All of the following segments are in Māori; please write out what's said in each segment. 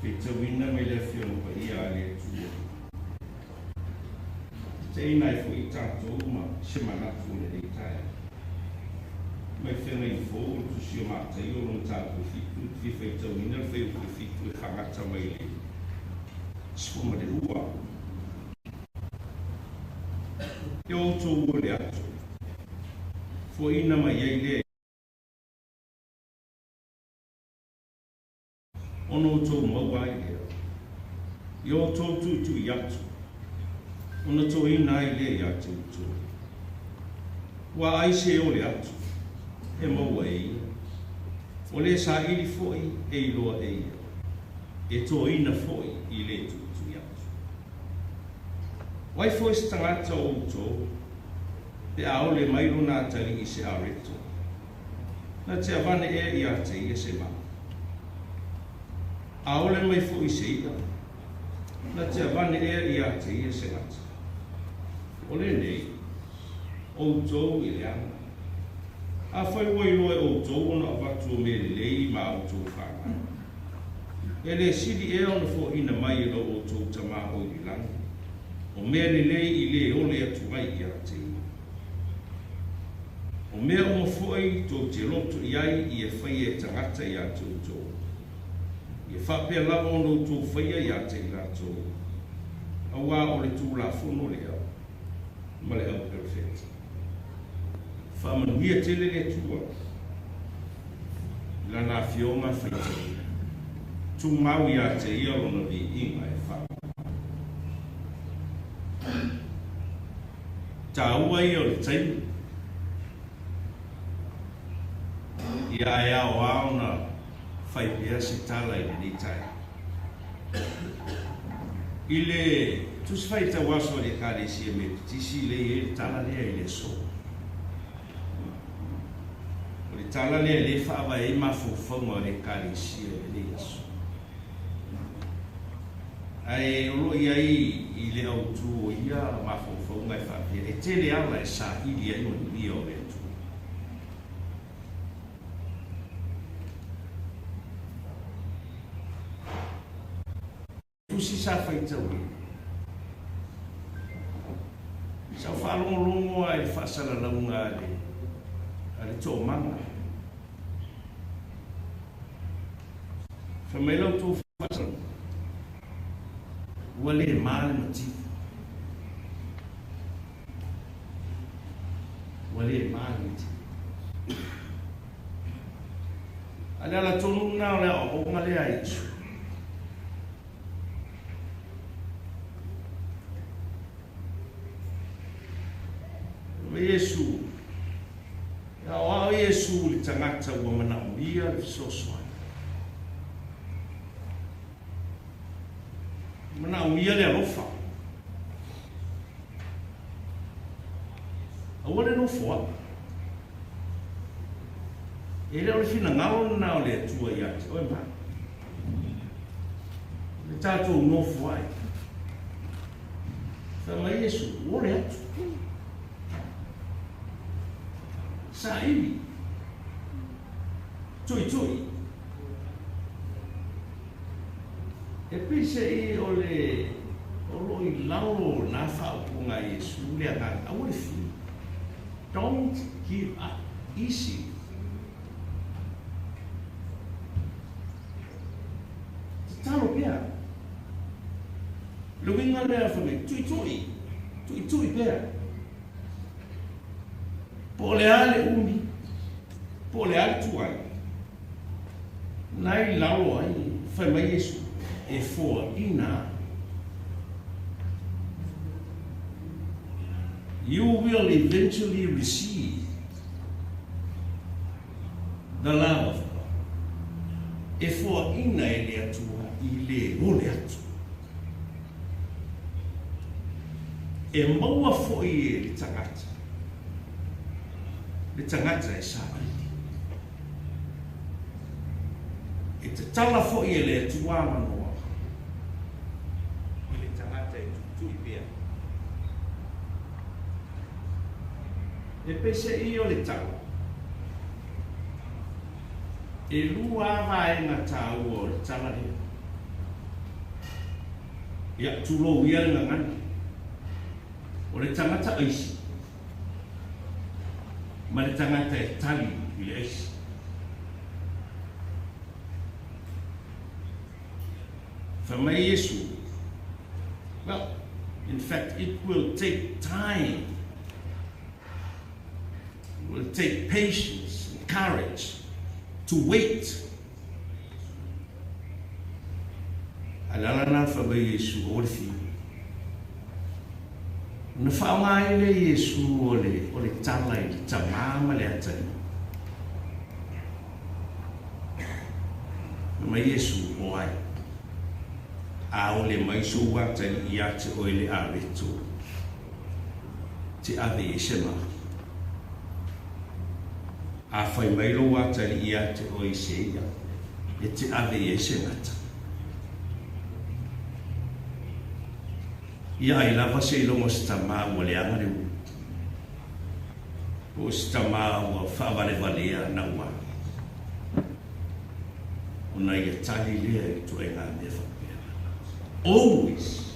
Pizza winner me le film pa ia le tu. Sei nai fu i tanto ma semana fu le dei tai. Me film in fu tu si ma te io non tanto fi pizza winner fi tu hangata mai le. Spuma de rua. Io tu le atu. Fu ina mai le ono tō mawai lea. Io tō tu yatu. Ono tō ina i lea yatu tō. Wa aise o le atu. E mawai. O le sa ili foi e iloa e ia. E tō ina foi i le tu yatu. Wai foi se tangata o tō. Te ao le mairo nā tali i se areto. Na te avane e i ate i se maa. Aole mai fu i seida. Na te avane e i ate i se ate. O le nei, o tō i le ana. A whai wai loe o tō ona avatu me le lei ma o tō whanga. E le siri e ona fo ina mai lo o tō tama o i lana. O mea le lei i le ole atu mai i ate i. O mea o mawhoi tō te loto i ai i e whai e tangata i atu tō. Ia whapea lava ono tō whaia ia te i rātou. Awa o le tū la whono le au. Ma le au perfect. Whamanuia te le tua. Lana whionga whaita. Tū mau ia te ia lona vi inga e wha. Tā ua ia o le taimu. Ia e au au na fai pia se tala i le tai. I le tusi fai ta waso le kare si e me tisi le e tala lea i le so. O le tala lea le whaava e mawhawhanga o le kare si e le so. Ai olo ia i le au tu o ia mawhawhanga e whaapia. E te le ala e sa ili ai o ni o le tu. Si sa fai tau sa whalongo ai whasara launga ale tō manga whameilau tō whasara ua le maale mati ua le maale mati ale ala tōnu nao lea o onga lea isu Yesu. Ya wa Yesu li tangata wa mana uia le sosoi. Mana uia le alofa. Awale no foa. Ele o fina ngalo na o le tua ia. Oi ma. Le tato no foa. Sama Yesu, o le atu. Sa'iwi tui e pise i o le o i lau na whaupunga Yesu le angan awale fi don't give up easy talo pia luinga lea whame tui pia po le ale umi, po le ale tuai. Nai lau ai, whai mai Yesu, e fua ina. You will eventually receive the love of God. E fua ina e le atua, i le ole atu. E maua foi e le tangata. Le tangata e sa e te tala fo i le tuama noa i le tangata e tui pia e pese i o le tala e lua vai na tau o le tala rea ia tulo ia le ngangana o le tangata aisi ma le tangata e tali i le aisi. Whamai Yesu, well, in fact, it will take time. It will take patience and courage to wait. Alana whamai Yesu o le fiu. Na whaonga le Yesu o le tala i le tamama le atani. Whamai Yesu o ai. A o le mai so watani i ate o le areto. Te ave e sema. A whai mai lo watani i ate o i seia. E te ave e semata. Ia i lava se ilongo stama o le anga reu. O stama o whaavale-valea na ua. O na ia tali lea i tu e ngā mewa. Always,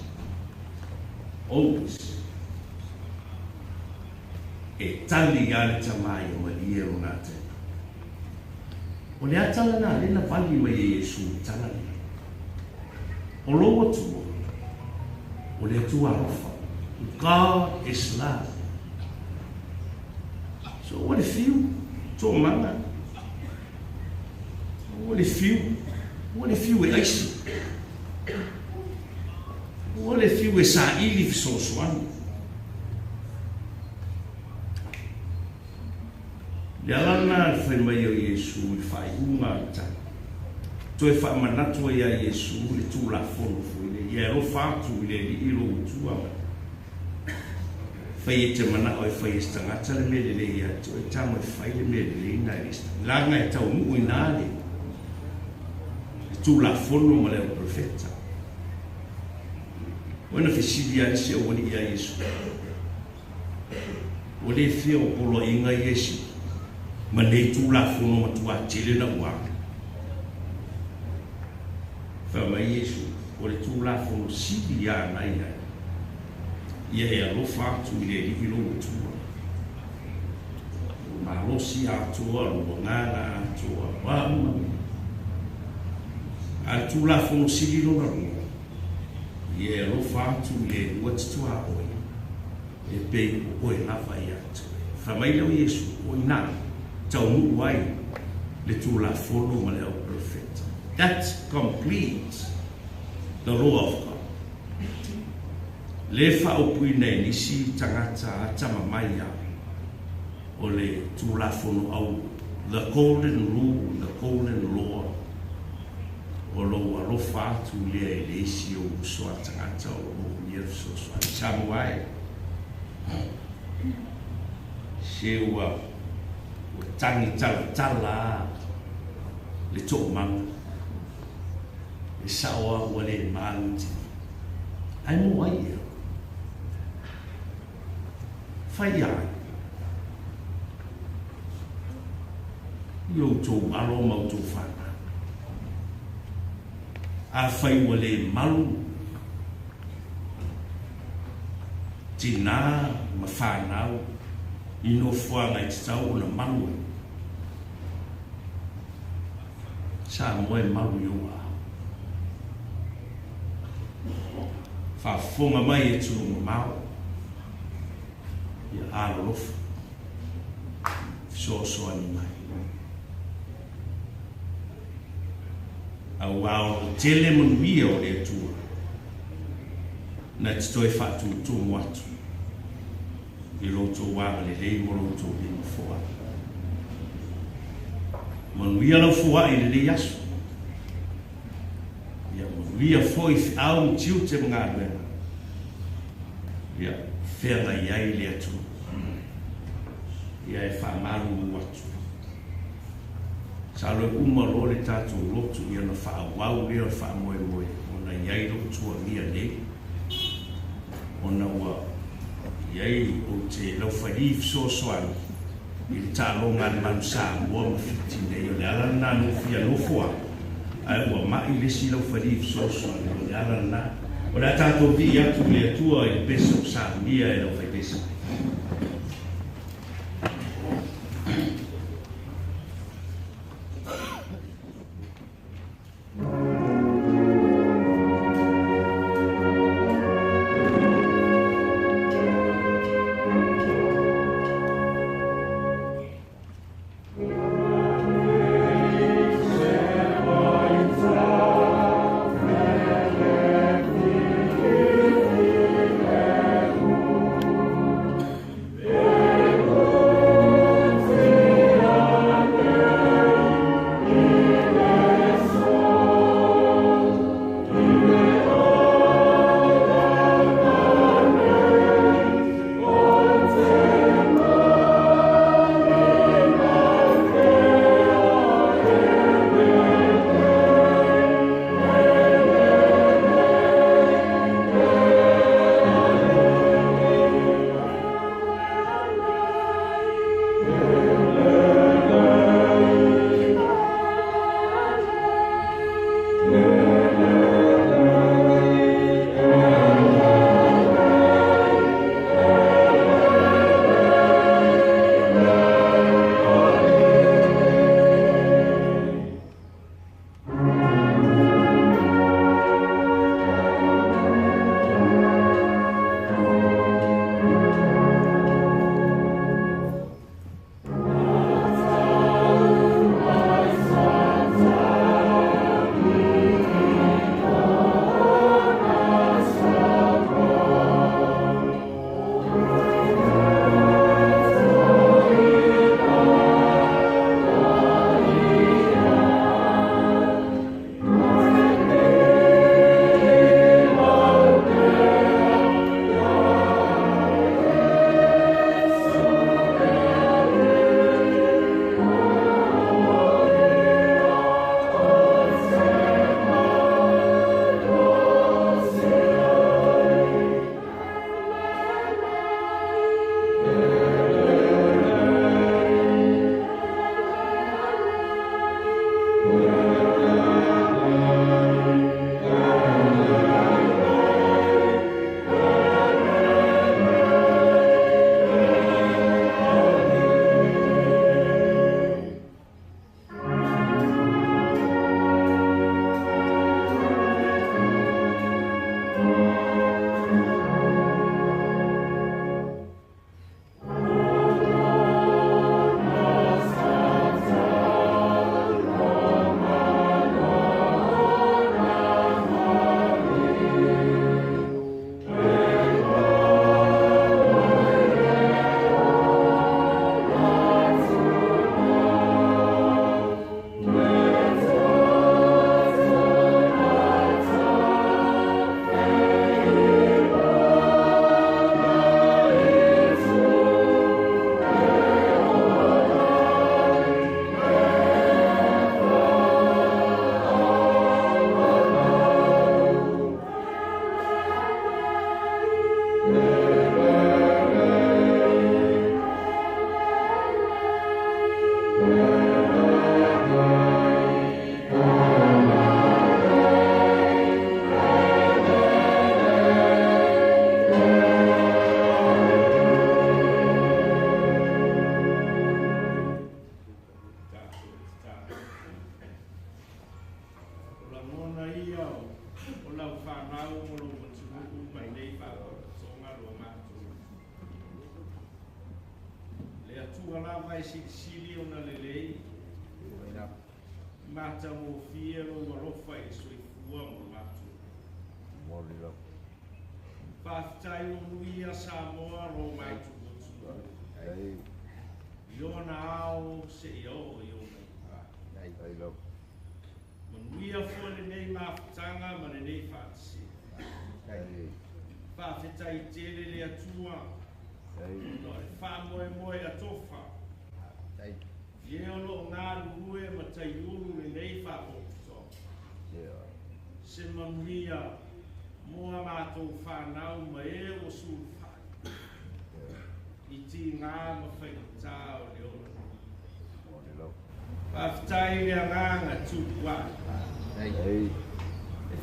e tali gale tamai o malie o ngate. O le atala na le na pali mai e Yesu tala ni. O loa tua, o le tua rofa. God is love. So what if you, tō manga? What if you e aisi? What if you were sa ili fisosoani? Le alana whai mai o Yesu i whaiunga ta. Toi whaamanatu ia Yesu i tūla whono fwile. Ia ro whātu i le li iro utua. Whai e te mana o e whai e stangata le mele le ia. Toi tamo e whai le mele le ina e sta. Langa e tau nuu i nāre. I tūla whono ma leo profeta. Ona fesili ya se o ni ya Yesu. O le fia o polo inga Yesu. Ma le tula fono matua tele na ua. Whama Yesu, o le tula fono sili ya nai nai. Ia e alofa atu i le ilo utua. Ma losi atua, lo ngana atua, wama. Al tula fono sili lo na ua. Ia lo fatu le watutua oi. E pe oi lava i atu. Whamai leo Yesu, oi nā. Tau mu wai. Le tu la fono ma leo perfect. That completes the law of God. Le whaopui nei nisi tangata atama maia. O le tu la fono au. The golden rule, the golden law. O lo alofa atu lea e leisi o usoa tangata o lo lia sosoa. Samuai. Seua o tangi tala le tō manga. E saoa ua le maanti. Ai mo ai eo. Whai ai. Io tō alo mau tō whana. A whai ua le malu. Tina ma whanau. Ino fuanga i te tau o na malu. Sa moe malu i oa. Whafonga mai e tūnga mau. Ia alofa. So ani mai. Au au tele manuia o le tua. Na te toi whatu tō watu. I loto wanga le lei mo loto i mo fua. Manuia lau fua i le lei asu. Ia manuia foi au tiu te mga luenga. Ia whenga iai le atu. Ia e whaamaru mu watu. Sa loe umaro le tātou lotu ia na whaawau lea whaamoe moe. Ona iai lotua mia nei. Ona ua iai o te lau whairif sosoan. I le tālonga le manu sā mua mawhiti nei. O le ala nā no fia no fua. Ai ua mai lesi lau whairif sosoan. O le ala nā O la tātou vi atu le atua e peso sāunia e lau whai pesa.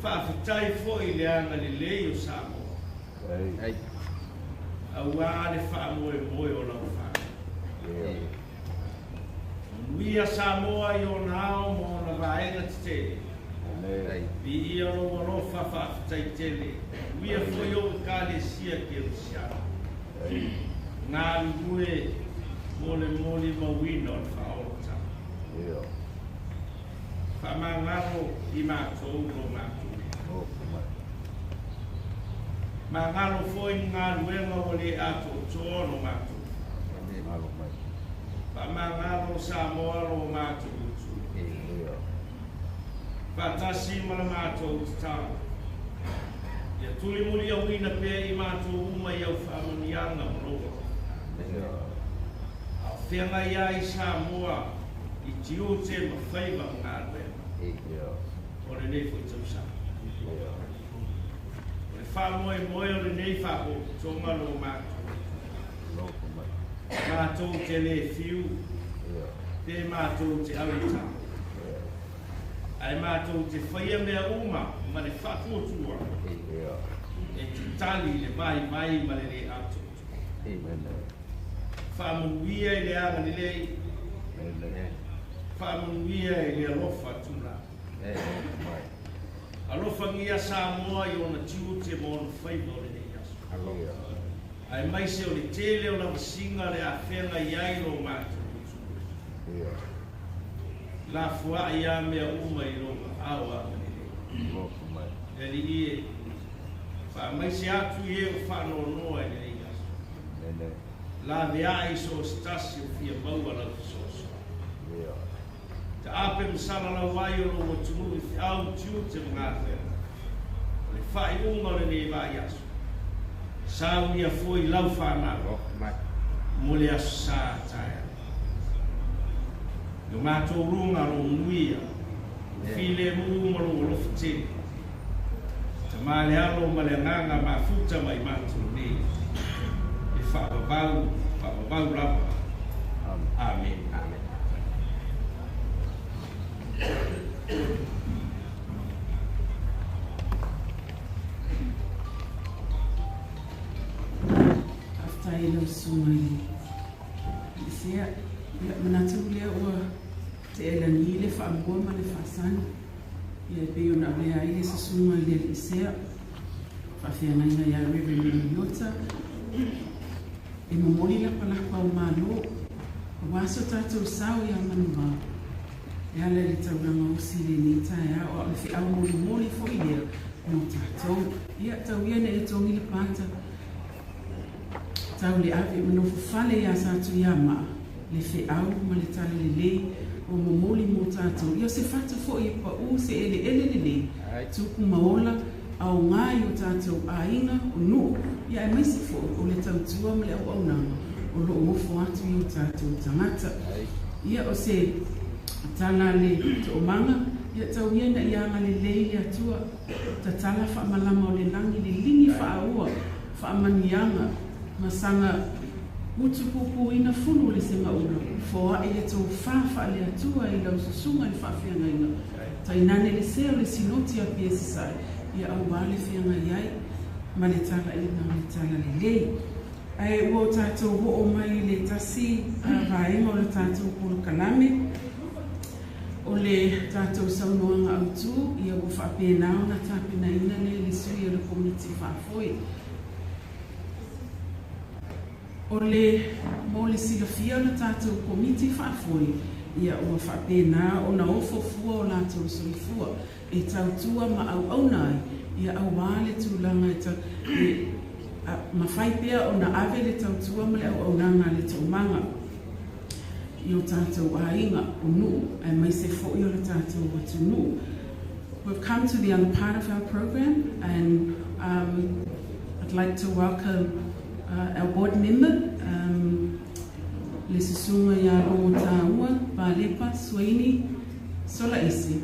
whaafitai fōi leanga le lei o Samoa. Aua le whaamoe moe o lau whaa. Wia Samoa i o nao mo na vaenga te. Vi ia o rofa whaafitai tele. Wia fōi o kāle sia ke o siara. Ngā lue mole mawina o whaorota. Whamangaro i mātou o mātou. Mangaro foi ngā luenga o le ato tōno mātou. Whamangaro Samoa o mātou utu. Whatasi mara mātou tau. Ia tuli muri au ina pē i mātou uma i au whamanianga mroa. Au whenga ia i Samoa i tiu te mawhaiva ngā luenga. O le nei fwoi tau sa. Whamoe moe o le nei whako tonga lo mātou. Mātou te le whiu, te mātou te awita. Ai mātou te whaia mea uma, ma le whako tua. E te tali le mai ma le le atou. Whamuia i le anga le lei. Whamuia i le alofa tula. Alofa ngia Samoa i ona tiu te mono whaiva o le nei aso. Ai mai se o le tele o la wasinga le a whenga iai lo mātou. La fua i a mea uma i longa awa. E li ie. Wha mai se atu i e o whano noa i le nei aso. La vea i so stasi o fia maua la fisoso. Te ape msala la wai o lo tunu i au tiu te mga whenga. Le whai unga le nei vai aso. Sau ia foi lau whanaro. Mo le aso sa taia. Yo mātou runga lo nuia. File mu lo lofte. Te male alo ma le nganga ma futa mai mātou nei. E whaababau lapa. Amen. After ilo sumai, isia manatu lea ua te elani le whaamua ma le whaasani. Ia peo na lea ile sa sumai le isea. Whawhiangainga ia Reverend Miota. E mamori lapa o malo. Waso tātou sao ia manuwa. Ia le tauranga o sile ni tae a o awhi au mori fo i lea no tātou. Ia tau ia ne e tongi le pāta. Tau le awe manofu fale ia sātu ia maa. Le whi au ma le tala le lei o momoli mo tātou. Ia se fata fo i pa u se ele le lei. Tuku maola au ngai o tātou a inga o nu. Ia e maisi fo o le tautua ma le au au nanga. O lo mofo atu i o tātou tangata. Ia o se tala le to manga. Ia tau ia na ia ngale lei le atua. Ta tala wha malama o le langi le lingi wha aua. Wha amanianga. Masanga utupupu ina funu le se maula. Foa e le tau whawha le atua i lau susunga i whawhianga inga. Ta inane le seo le sinoti a PSSI. Ia au wale whianga iai. Ma le tala ina le tala le lei. Ai ua tātou ho o mai le tasi vaenga o le tātou kuru kalame. O le tātou saunoanga au tū. Ia ua whapēnao na tāpina ina le sui o le community whafoi. O le mo le silafia na tātou komiti whafoi, ia ua whapena o na ofofua o lātou solifua, e tautua ma au nai, ia au wāle tūlanga e mawhaipea o na ave le tautua ma le au nanga le taumanga. I o tātou ainga o nu, e mai se fo'i o le tātou watu nu. We've come to the other part of our program, and I'd like to welcome our board member, le susunga ia rongo tāua, Pālepa, Swaini, Sola Isi.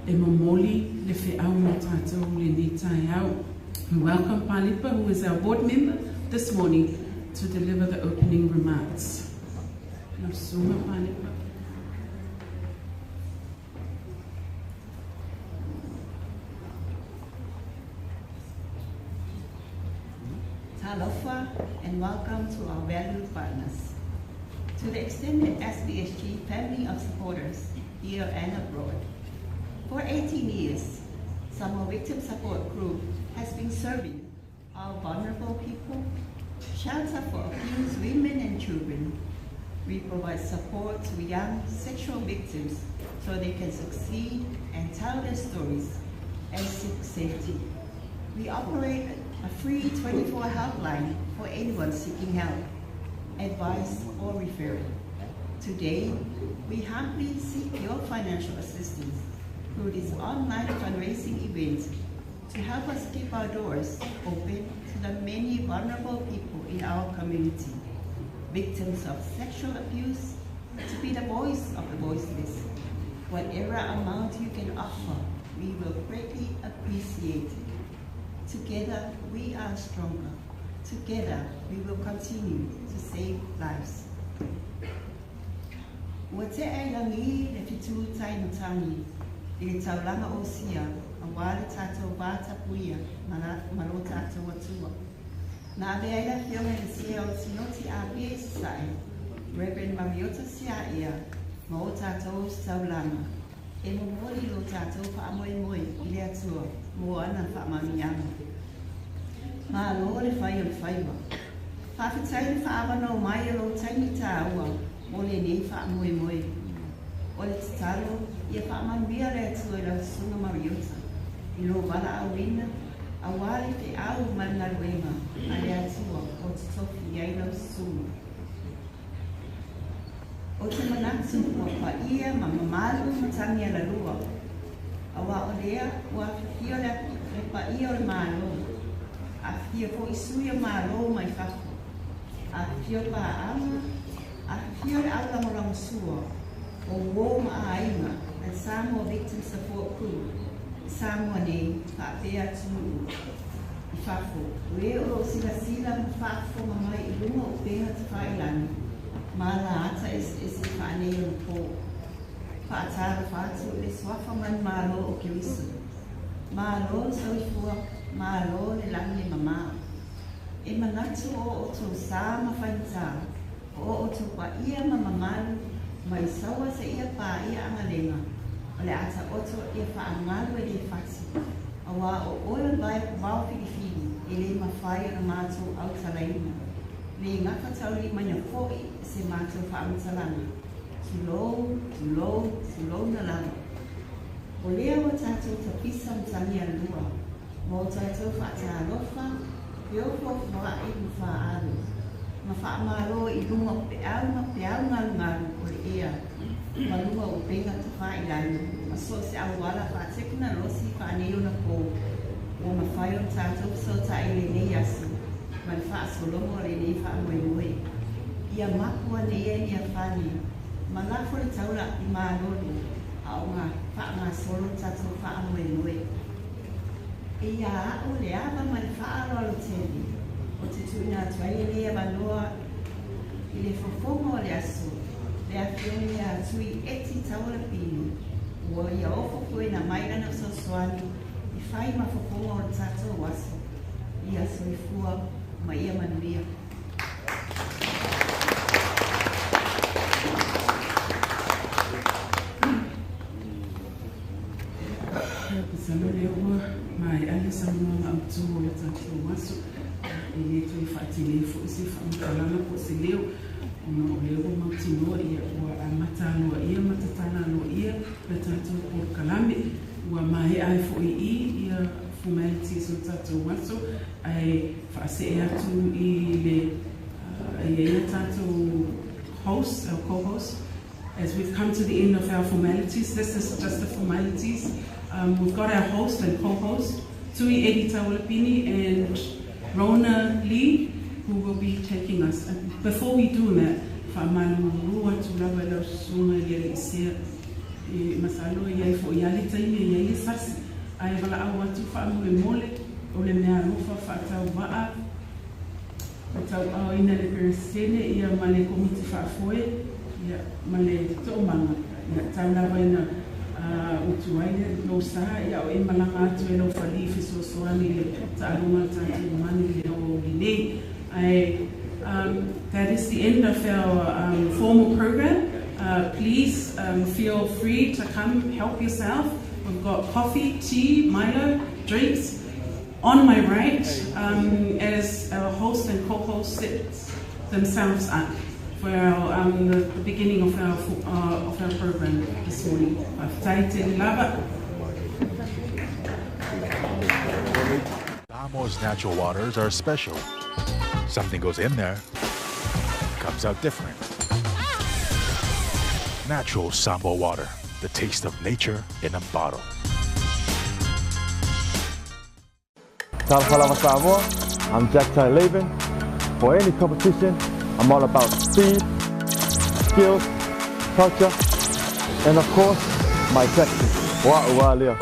E mamoli le whiau no tātou le ni tai au. We welcome Pālepa, who is our board member, this morning to deliver the opening remarks. No susunga Pālepa. Mahalofa and welcome to our valued partners. To the extended S.V.S.G family of supporters here and abroad. For 18 years, Samoa Victim Support Group has been serving our vulnerable people, shelter for abused women and children. We provide support to young sexual victims so they can succeed and tell their stories and seek safety. We operate a free 24 helpline for anyone seeking help, advice, or referral. Today, we humbly seek your financial assistance through this online fundraising event to help us keep our doors open to the many vulnerable people in our community, victims of sexual abuse, to be the voice of the voiceless. Whatever amount you can offer, we will greatly appreciate it. Together, we are stronger. Together, we will continue to save lives. Ua te ailangi le fitu tainutani, I le taulanga o sia, a wale tātou bāta puia, malo tātou atua. Nā le aila fionga le sia o tinoti a BSI, Reverend Mariota Siaia, ma o tātou taulanga. E mo mori lo tātou wha amoe moe I le atua, mo ana wha mamianga. Ma lo le whai o le whaiwa. Whawhitai le wha awano mai lo taimi tā ua, mo le nei wha amoe moe. O le tatalo, ia wha amanuia le atua I la sunga Mariota. I lo wala awina, a wale te au manaluenga, a le atua o te tofi iai lau sunga. O te manatu ua pa ia ma mamalu matangi ala lua. A wa o lea ua whio le pa ia o le malo. A whio po isuia malo mai whako. A whio pa ama, a whio le ala morango sua. O wo ma a ainga, le Samoa Victim Support Group. Samoa nei, whaapea tunu. I whafo, ue o sila sila ma whafo ma mai I lunga o penga te whailani. Mala ata ese whanei o po. Whaatara whātu le swafa man malo o ke wisa. Malo sauifua, malo le langi mama. E manatu o tō sāma whainta. O tō pa ia ma mamalu, mai saua se ia pā ia angalenga. O le ata oto ia whaangalu e le whati. Awa o oio vai wau whiwhiwi, e le mawhai o na mātou au talaina. Le ngaka tauri mana foi se mātou whaamitalanga. Tulou na langa. O lea o tātou tapisa mtangi alua. Mo tātou whaatalofa, peofo wha I mwha alu. Ma whaamaro I lunga peau ngalu o le ea. Ma lua o penga te whailani. Ma so se awala whaatekuna losi whaaneo na po. O ma whai o tātou so ta ele nei asu. Ma le wha solomo le nei wha moe moe. Ia makua ne ia ni a whani. Ma lafo le taula I mālolu. A o ngā wha ngā solo tātou wha moe moe. Ia a o le awa ma le wha alo tēni. O te tuina tuai e lea manoa I le fofonga o le aso. Le a whioni a tui eti taula pini. Ua ia ofo koe na mairana o sosoani. I whai ma fofonga o le tātou waso. Ia soifua ma ia manuia. Pisano leo mai ale sama au tu o le tātou waso. E le tui whaati le fo isi whamutalana po se leo. Ona o leo mautinoa ia ua matanoa ia matatana no ia le tātou por kalame. Ua mai ai fo I ia formalities o tātou waso. Ai whaase e atu I le ia tātou host, our co-host. As we've come to the end of our formalities, this is just the formalities. We've got our host and co-host, Tui Edi Tawalapini and Rona Lee, who will be taking us. And before we do that, whaamanu rua tulawa lau sunga ia isea masalo ia fo ia le taimi ia sasi. Ai wala au atu whaamu mole o le mea rofa whaatau waa. O tau au ina le peresene ia ma le komiti whaafoe, ia ma le to'omanga. Ia tau lawa ina utuaia no sa ia o e malanga atu e lo fali fisosoani le ta'alunga tātou mani le o Guinea. That is the end of our formal program. Please feel free to come help yourself. We've got coffee, tea, Milo, drinks on my right as our host and co-host set themselves up for our, the beginning of our program this morning. Samoa's natural waters are special. Something goes in there, comes out different. Natural Sambo water, the taste of nature in a bottle. Salve Samoa, I'm Jack Ty Laban. For any competition, I'm all about speed, skills, culture, and of course, my sexy. Wa'ualia.